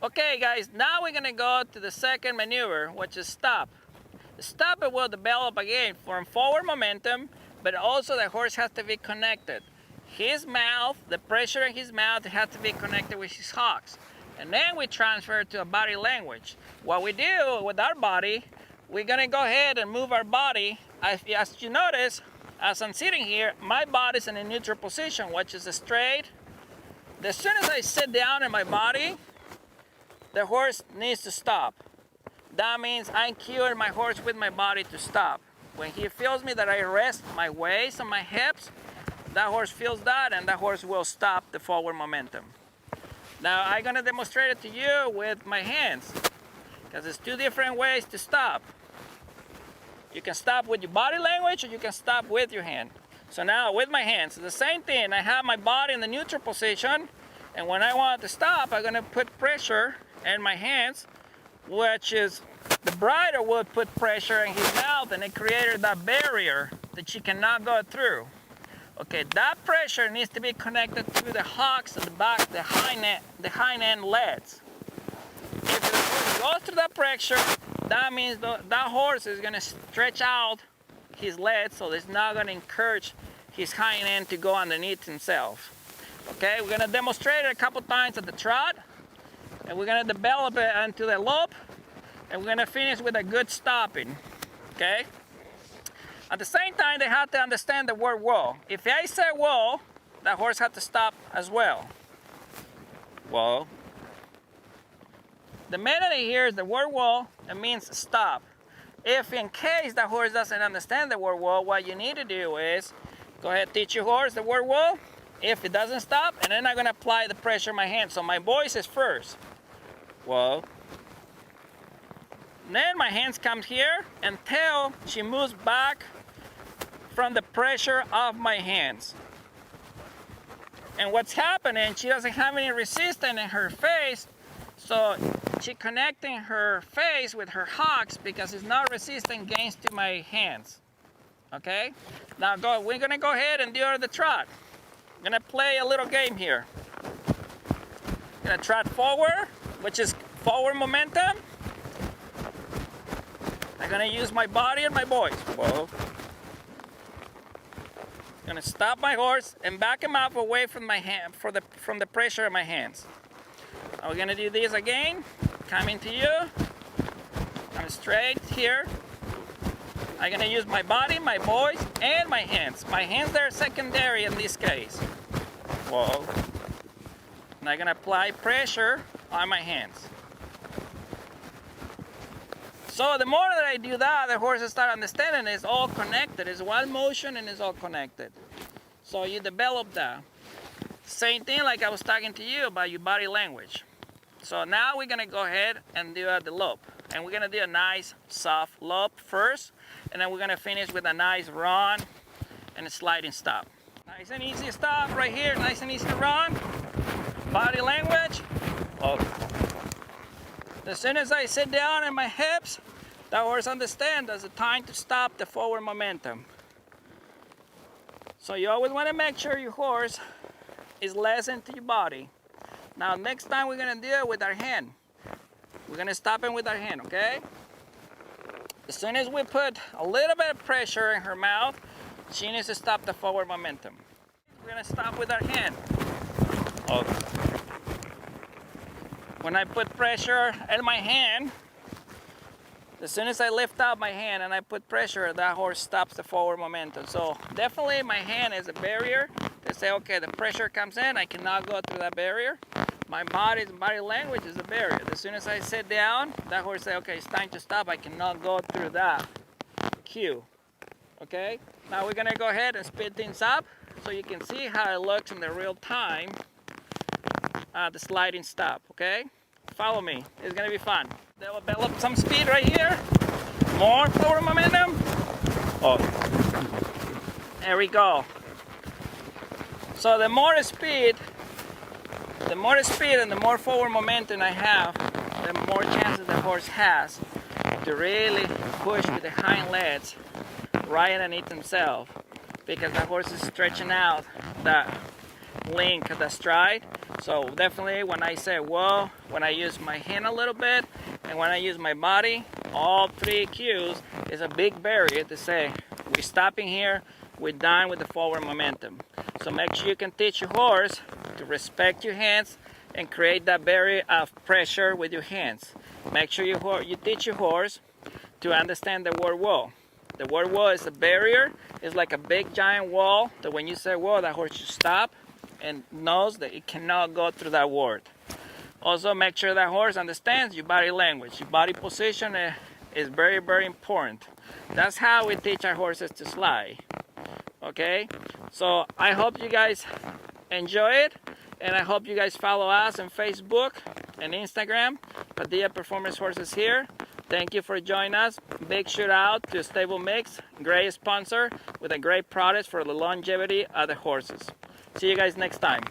Okay guys, now we're gonna go to the second maneuver, which is stop. The stop it will develop again from forward momentum, but also the horse has to be connected. His mouth, the pressure in his mouth has to be connected with his hocks. And then we transfer to a body language. What we do with our body, we're gonna go ahead and move our body. As you notice, as I'm sitting here, my body's in a neutral position, which is straight. As soon as I sit down in my body, the horse needs to stop. That means I'm cueing my horse with my body to stop. When he feels me that I rest my waist and my hips, that horse feels that and that horse will stop the forward momentum. Now I'm gonna demonstrate it to you with my hands, because there's two different ways to stop. You can stop with your body language or you can stop with your hand. So now with my hands, the same thing. I have my body in the neutral position, and when I want to stop, I'm gonna put pressure in my hands, which is the rider would put pressure in his mouth, and it created that barrier that she cannot go through. Okay, that pressure needs to be connected to the hocks at the back, the hind end legs. If the horse goes through that pressure, that means that horse is gonna stretch out his legs, so it's not gonna encourage his hind end to go underneath himself. Okay, we're gonna demonstrate it a couple times at the trot, and we're gonna develop it into the lope, and we're gonna finish with a good stopping. Okay. At the same time, they have to understand the word whoa. If I say whoa, that horse has to stop as well. Whoa. The minute he hears the word whoa, it means stop. If in case the horse doesn't understand the word whoa, what you need to do is go ahead, teach your horse the word whoa. If it doesn't stop, and then I'm gonna apply the pressure in my hand. So my voice is first. Whoa. Then my hands come here until she moves back from the pressure of my hands. And what's happening, she doesn't have any resistance in her face, so she's connecting her face with her hocks because it's not resisting against to my hands. Okay? Now we're gonna go ahead and do the trot. I'm gonna play a little game here. I'm gonna trot forward, which is forward momentum. I'm gonna use my body and my voice. Whoa. I'm gonna stop my horse and back him up away from my hand, from the pressure of my hands. Now we're gonna do this again. Coming to you. I'm straight here. I'm gonna use my body, my voice, and my hands. My hands are secondary in this case. Whoa. And I'm gonna apply pressure on my hands. So the more that I do that, the horses start understanding it's all connected. It's one motion and it's all connected. So you develop that. Same thing like I was talking to you about your body language. So now we're gonna go ahead and do the lope. And we're gonna do a nice soft lope first, and then we're gonna finish with a nice run and a sliding stop. Nice and easy stop right here, nice and easy run. Body language. Oh. As soon as I sit down in my hips, the horse understands there's a time to stop the forward momentum. So you always want to make sure your horse is less into your body. Now next time we're going to do it with our hand. We're going to stop him with our hand, okay? As soon as we put a little bit of pressure in her mouth, she needs to stop the forward momentum. We're going to stop with our hand. Oh. When I put pressure in my hand, as soon as I lift up my hand and I put pressure, that horse stops the forward momentum. So definitely my hand is a barrier to say, okay, the pressure comes in, I cannot go through that barrier. My body language is a barrier. As soon as I sit down, that horse says, okay, it's time to stop, I cannot go through that cue. Okay, now we're gonna go ahead and speed things up so you can see how it looks in the real time. The sliding stop, okay? Follow me, it's gonna be fun. They'll develop some speed right here. More forward momentum. Oh, there we go. So the more speed and the more forward momentum I have, the more chances the horse has to really push with the hind legs right underneath himself, because the horse is stretching out that link of the stride. So definitely when I say whoa, when I use my hand a little bit, and when I use my body, all three cues is a big barrier to say, we're stopping here, we're done with the forward momentum. So make sure you can teach your horse to respect your hands and create that barrier of pressure with your hands. Make sure you teach your horse to understand the word whoa. The word whoa is a barrier. It's like a big giant wall that when you say whoa, that horse should stop and knows that it cannot go through that word. Also make sure that horse understands your body language. Your body position is very, very important. That's how we teach our horses to slide. Okay, so I hope you guys enjoy it, and I hope you guys follow us on Facebook and Instagram. Padilla Performance Horses here. Thank you for joining us. Big shout out to Stable Mix, great sponsor with a great product for the longevity of the horses. See you guys next time.